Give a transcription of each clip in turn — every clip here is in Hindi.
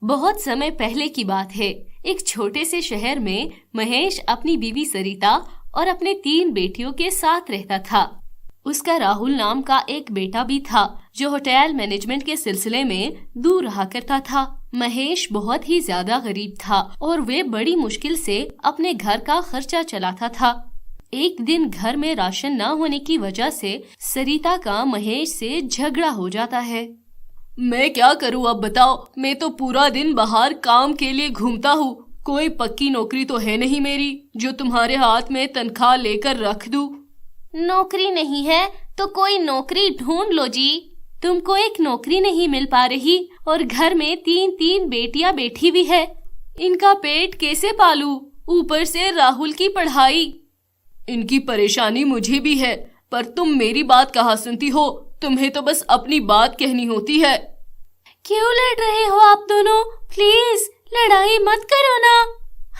बहुत समय पहले की बात है। एक छोटे से शहर में महेश अपनी बीवी सरिता और अपने 3 बेटियों के साथ रहता था। उसका राहुल नाम का एक बेटा भी था जो होटल मैनेजमेंट के सिलसिले में दूर रहा करता था। महेश बहुत ही ज्यादा गरीब था और वे बड़ी मुश्किल से अपने घर का खर्चा चलाता था। एक दिन घर में राशन न होने की वजह से सरिता का महेश से झगड़ा हो जाता है। मैं क्या करूं अब बताओ, मैं तो पूरा दिन बाहर काम के लिए घूमता हूँ। कोई पक्की नौकरी तो है नहीं मेरी जो तुम्हारे हाथ में तनख्वाह लेकर रख दूं। नौकरी नहीं है तो कोई नौकरी ढूंढ लो जी। तुमको एक नौकरी नहीं मिल पा रही और घर में 3 बेटियां बैठी भी है। इनका पेट कैसे पालूं? ऊपर से राहुल की पढ़ाई। इनकी परेशानी मुझे भी है, पर तुम मेरी बात कहाँ सुनती हो? तुम्हें तो बस अपनी बात कहनी होती है। क्यों लड़ रहे हो आप दोनों? प्लीज लड़ाई मत करो ना,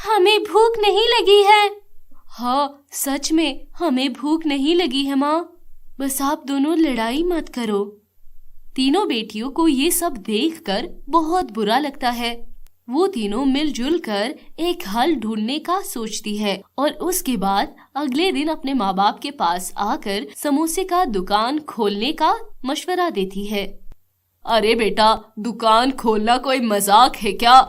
हमें भूख नहीं लगी है। हाँ सच में हमें भूख नहीं लगी है माँ, बस आप दोनों लड़ाई मत करो। तीनों बेटियों को ये सब देखकर बहुत बुरा लगता है। वो तीनों मिलजुल कर एक हल ढूंढने का सोचती है और उसके बाद अगले दिन अपने माँ बाप के पास आकर समोसे का दुकान खोलने का मशवरा देती है। अरे बेटा, दुकान खोलना कोई मजाक है क्या?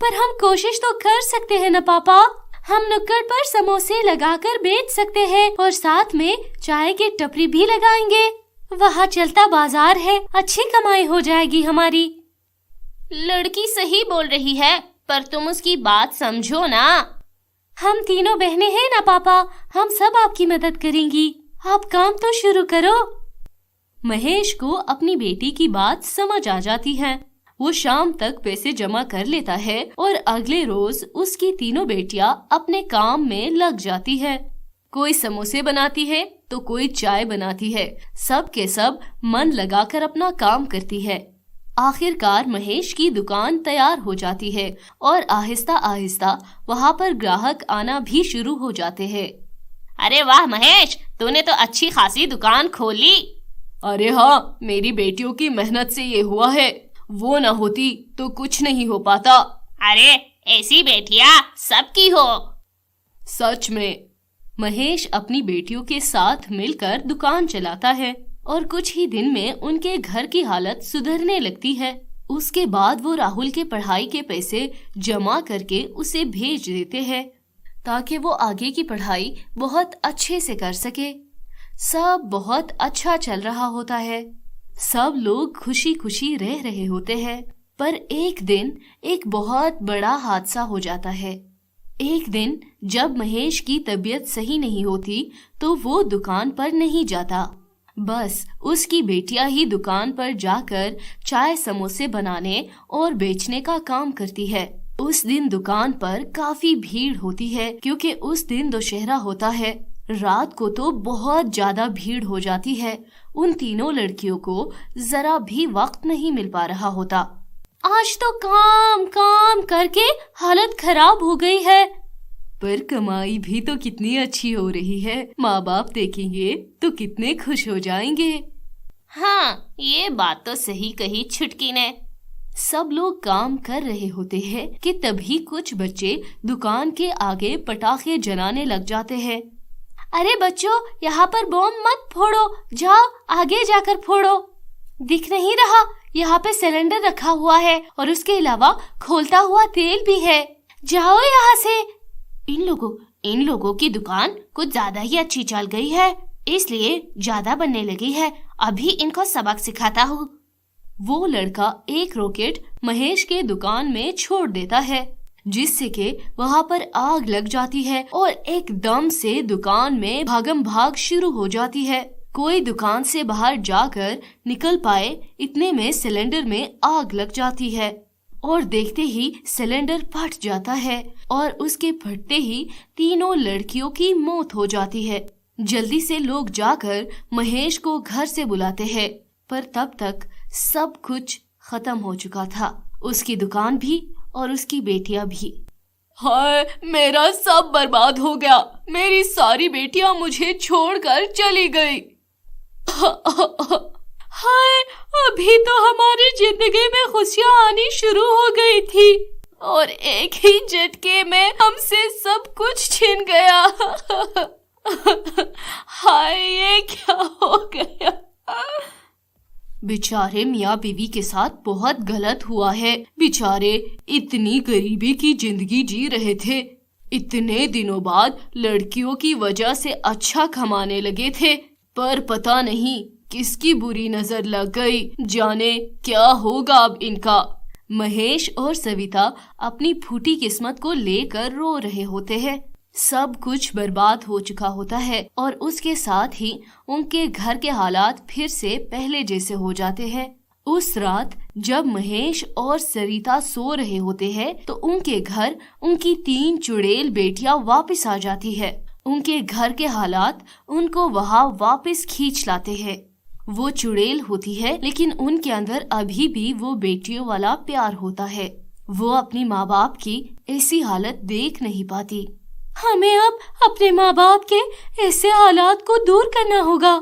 पर हम कोशिश तो कर सकते हैं ना पापा। हम नुक्कड़ पर समोसे लगाकर बेच सकते हैं और साथ में चाय की टपरी भी लगाएंगे। वहाँ चलता बाजार है, अच्छी कमाई हो जाएगी हमारी। लड़की सही बोल रही है, पर तुम उसकी बात समझो ना। हम तीनों बहनें हैं ना पापा, हम सब आपकी मदद करेंगी। आप काम तो शुरू करो। महेश को अपनी बेटी की बात समझ आ जाती है। वो शाम तक पैसे जमा कर लेता है और अगले रोज उसकी तीनों बेटियां अपने काम में लग जाती है। कोई समोसे बनाती है तो कोई चाय बनाती है। सब के सब मन लगाकर अपना काम करती है। आखिरकार महेश की दुकान तैयार हो जाती है और आहिस्ता आहिस्ता वहाँ पर ग्राहक आना भी शुरू हो जाते हैं। अरे वाह महेश, तूने तो अच्छी खासी दुकान खोली। अरे हाँ, मेरी बेटियों की मेहनत से ये हुआ है। वो न होती तो कुछ नहीं हो पाता। अरे ऐसी बेटियां सबकी हो। सच में। महेश अपनी बेटियों के साथ मिलकर दुकान चलाता है और कुछ ही दिन में उनके घर की हालत सुधरने लगती है। उसके बाद वो राहुल के पढ़ाई के पैसे जमा करके उसे भेज देते हैं ताकि वो आगे की पढ़ाई बहुत अच्छे से कर सके। सब बहुत अच्छा चल रहा होता है। सब लोग खुशी खुशी रह रहे होते हैं। पर एक दिन एक बहुत बड़ा हादसा हो जाता है। एक दिन जब महेश की तबीयत सही नहीं होती तो वो दुकान पर नहीं जाता। बस उसकी बेटियां ही दुकान पर जाकर चाय समोसे बनाने और बेचने का काम करती है। उस दिन दुकान पर काफी भीड़ होती है क्योंकि उस दिन दशहरा होता है। रात को तो बहुत ज्यादा भीड़ हो जाती है। उन तीनों लड़कियों को जरा भी वक्त नहीं मिल पा रहा होता। आज तो काम काम करके हालत खराब हो गई है। पर कमाई भी तो कितनी अच्छी हो रही है। माँ बाप देखेंगे तो कितने खुश हो जाएंगे। हाँ, ये बात तो सही कही छुटकी ने। सब लोग काम कर रहे होते हैं कि तभी कुछ बच्चे दुकान के आगे पटाखे जलाने लग जाते हैं। अरे बच्चों, यहाँ पर बम मत फोड़ो, जाओ आगे जाकर फोड़ो। दिख नहीं रहा? यहाँ पे सिलेंडर रखा हुआ है और उसके अलावा खोलता हुआ तेल भी है। जाओ यहाँ से। इन लोगों की दुकान कुछ ज्यादा ही अच्छी चल गई है, इसलिए ज्यादा बनने लगी है। अभी इनको सबक सिखाता हूँ। वो लड़का एक रॉकेट महेश के दुकान में छोड़ देता है जिससे कि वहाँ पर आग लग जाती है और एकदम से दुकान में भागम भाग शुरू हो जाती है। कोई दुकान से बाहर जाकर निकल पाए इतने में सिलेंडर में आग लग जाती है और देखते ही सिलेंडर फट जाता है और उसके फटते ही तीनों लड़कियों की मौत हो जाती है। जल्दी से लोग जाकर महेश को घर से बुलाते हैं, पर तब तक सब कुछ खत्म हो चुका था, उसकी दुकान भी और उसकी बेटियां भी। हाय, मेरा सब बर्बाद हो गया। मेरी सारी बेटियां मुझे छोड़कर चली गई। हाय, अभी तो हमारी जिंदगी में खुशियां आनी शुरू हो गई थी और एक ही झटके में हमसे सब कुछ छिन गया। हाय, ये क्या हो गया। बेचारे मियाँ बीवी के साथ बहुत गलत हुआ है। बेचारे इतनी गरीबी की जिंदगी जी रहे थे, इतने दिनों बाद लड़कियों की वजह से अच्छा कमाने लगे थे, पर पता नहीं किसकी बुरी नजर लग गई। जाने क्या होगा अब इनका। महेश और सविता अपनी फूटी किस्मत को लेकर रो रहे होते हैं। सब कुछ बर्बाद हो चुका होता है और उसके साथ ही उनके घर के हालात फिर से पहले जैसे हो जाते हैं। उस रात जब महेश और सरिता सो रहे होते हैं तो उनके घर उनकी 3 चुड़ैल बेटियां वापस आ जाती है। उनके घर के हालात उनको वहां वापस खींच लाते हैं। वो चुड़ैल होती है लेकिन उनके अंदर अभी भी वो बेटियों वाला प्यार होता है। वो अपनी माँ बाप की ऐसी हालत देख नहीं पाती। हमें अब अपने माँ बाप के ऐसे हालात को दूर करना होगा।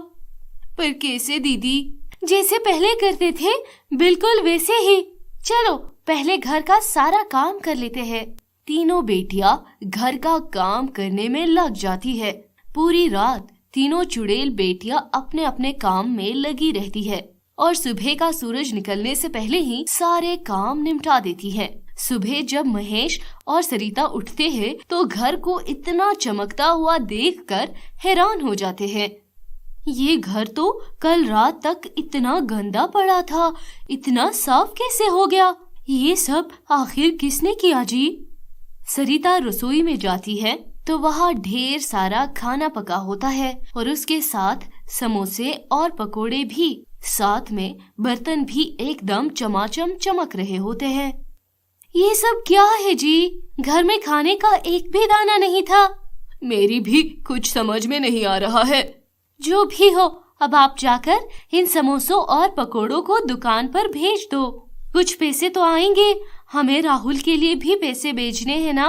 पर कैसे दीदी? जैसे पहले करते थे बिल्कुल वैसे ही। चलो पहले घर का सारा काम कर लेते हैं। तीनों बेटियां घर का काम करने में लग जाती है। पूरी रात तीनों चुड़ैल बेटियां अपने अपने काम में लगी रहती है और सुबह का सूरज निकलने से पहले ही सारे काम निपटा देती है। सुबह जब महेश और सरिता उठते हैं तो घर को इतना चमकता हुआ देखकर हैरान हो जाते हैं। ये घर तो कल रात तक इतना गंदा पड़ा था, इतना साफ कैसे हो गया? ये सब आखिर किसने किया जी? सरिता रसोई में जाती है तो वहाँ ढेर सारा खाना पका होता है और उसके साथ समोसे और पकोड़े भी। साथ में बर्तन भी एकदम चमाचम चमक रहे होते हैं। ये सब क्या है जी? घर में खाने का एक भी दाना नहीं था। मेरी भी कुछ समझ में नहीं आ रहा है। जो भी हो, अब आप जाकर इन समोसों और पकोड़ों को दुकान पर भेज दो। कुछ पैसे तो आएंगे, हमें राहुल के लिए भी पैसे भेजने हैं ना?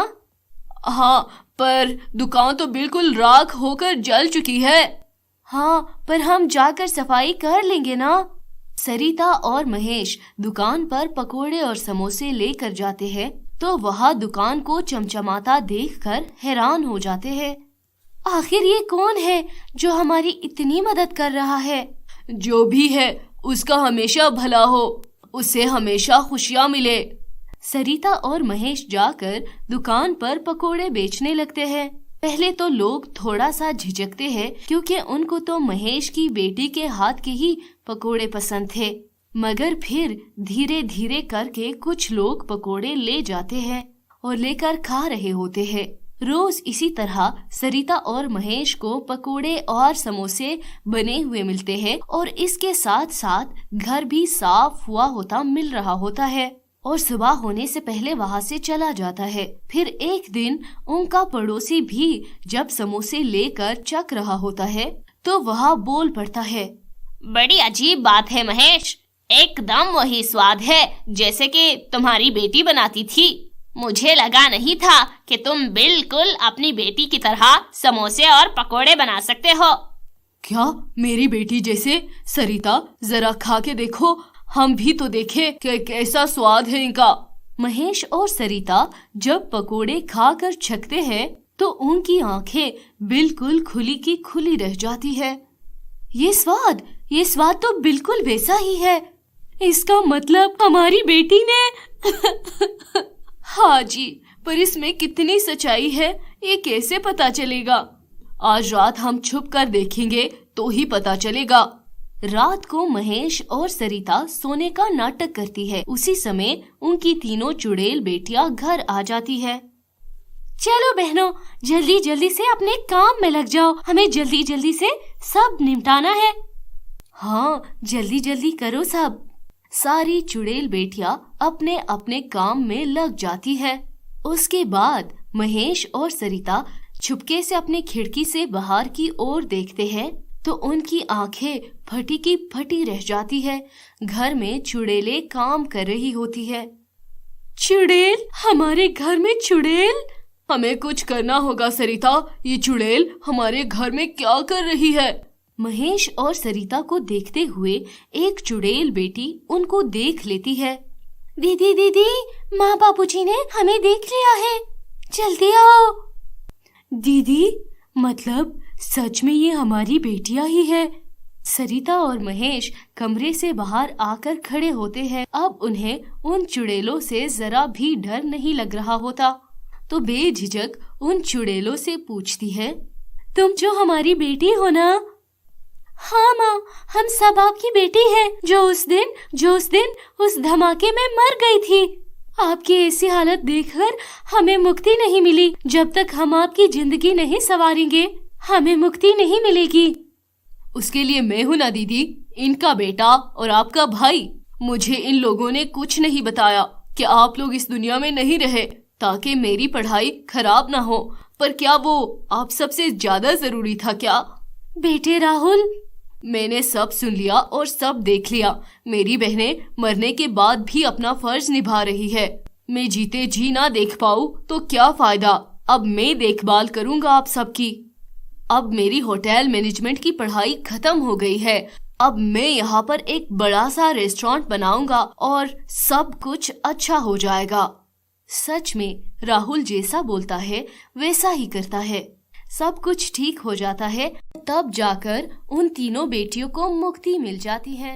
हाँ, पर दुकान तो बिल्कुल राख होकर जल चुकी है। हाँ, पर हम जाकर सफाई कर लेंगे ना। सरिता और महेश दुकान पर पकोड़े और समोसे लेकर जाते हैं तो वहाँ दुकान को चमचमाता देखकर हैरान हो जाते हैं। आखिर ये कौन है जो हमारी इतनी मदद कर रहा है? जो भी है उसका हमेशा भला हो, उसे हमेशा खुशियाँ मिले। सरिता और महेश जाकर दुकान पर पकोड़े बेचने लगते हैं। पहले तो लोग थोड़ा सा झिझकते हैं क्योंकि उनको तो महेश की बेटी के हाथ के ही पकोड़े पसंद थे, मगर फिर धीरे धीरे करके कुछ लोग पकोड़े ले जाते हैं और लेकर खा रहे होते हैं। रोज इसी तरह सरिता और महेश को पकोड़े और समोसे बने हुए मिलते हैं और इसके साथ साथ घर भी साफ हुआ होता मिल रहा होता है और सुबह होने से पहले वहाँ से चला जाता है। फिर एक दिन उनका पड़ोसी भी जब समोसे लेकर चख रहा होता है तो वह बोल पड़ता है, बड़ी अजीब बात है महेश, एकदम वही स्वाद है जैसे कि तुम्हारी बेटी बनाती थी। मुझे लगा नहीं था कि तुम बिल्कुल अपनी बेटी की तरह समोसे और पकोड़े बना सकते हो। क्या मेरी बेटी जैसे? सरिता जरा खा के देखो, हम भी तो देखें कि कैसा स्वाद है इनका। महेश और सरिता जब पकोड़े खाकर चखते हैं तो उनकी आंखें बिल्कुल खुली की खुली रह जाती है। ये स्वाद तो बिल्कुल वैसा ही है। इसका मतलब हमारी बेटी ने हाँ जी, पर इसमें कितनी सच्चाई है ये कैसे पता चलेगा? आज रात हम छुप कर देखेंगे तो ही पता चलेगा। रात को महेश और सरिता सोने का नाटक करती है। उसी समय उनकी तीनों चुड़ैल बेटियां घर आ जाती है। चलो बहनों, जल्दी जल्दी से अपने काम में लग जाओ, हमें जल्दी जल्दी से सब निपटाना है। हाँ, जल्दी जल्दी करो सब। सारी चुड़ैल बेटियां अपने अपने काम में लग जाती है। उसके बाद महेश और सरिता छुपके से अपने खिड़की से बाहर की ओर देखते हैं तो उनकी आंखें फटी की फटी रह जाती है। घर में चुड़ैलें काम कर रही होती है। चुड़ैल? हमारे घर में चुड़ैल? हमें कुछ करना होगा सरिता, ये चुड़ैल हमारे घर में क्या कर रही है? महेश और सरिता को देखते हुए एक चुड़ैल बेटी उनको देख लेती है। दीदी दीदी, माँ बापूजी ने हमें देख लिया है, जल्दी आओ। दीदी, मतलब सच में ये हमारी बेटियां ही है। सरिता और महेश कमरे से बाहर आकर खड़े होते हैं। अब उन्हें उन चुड़ैलों से जरा भी डर नहीं लग रहा होता, तो बेझिझक उन चुड़ैलों से पूछती है, तुम जो हमारी बेटी हो ना? हाँ माँ, हम सब आपकी बेटी हैं, जो उस दिन उस धमाके में मर गई थी। आपकी ऐसी हालत देखकर हमें मुक्ति नहीं मिली। जब तक हम आपकी जिंदगी नहीं संवारेंगे, हमें मुक्ति नहीं मिलेगी। उसके लिए मैं हूं ना दीदी, इनका बेटा और आपका भाई। मुझे इन लोगों ने कुछ नहीं बताया कि आप लोग इस दुनिया में नहीं रहे ताकि मेरी पढ़ाई खराब ना हो। पर क्या वो आप सबसे ज्यादा जरूरी था क्या? बेटे राहुल, मैंने सब सुन लिया और सब देख लिया। मेरी बहनें मरने के बाद भी अपना फर्ज निभा रही है। मैं जीते जी ना देख पाऊँ तो क्या फायदा। अब मैं देखभाल करूंगा आप सबकी। अब मेरी होटल मैनेजमेंट की पढ़ाई खत्म हो गई है। अब मैं यहाँ पर एक बड़ा सा रेस्टोरेंट बनाऊंगा और सब कुछ अच्छा हो जाएगा। सच में राहुल जैसा बोलता है वैसा ही करता है। सब कुछ ठीक हो जाता है। तब जाकर उन तीनों बेटियों को मुक्ति मिल जाती है।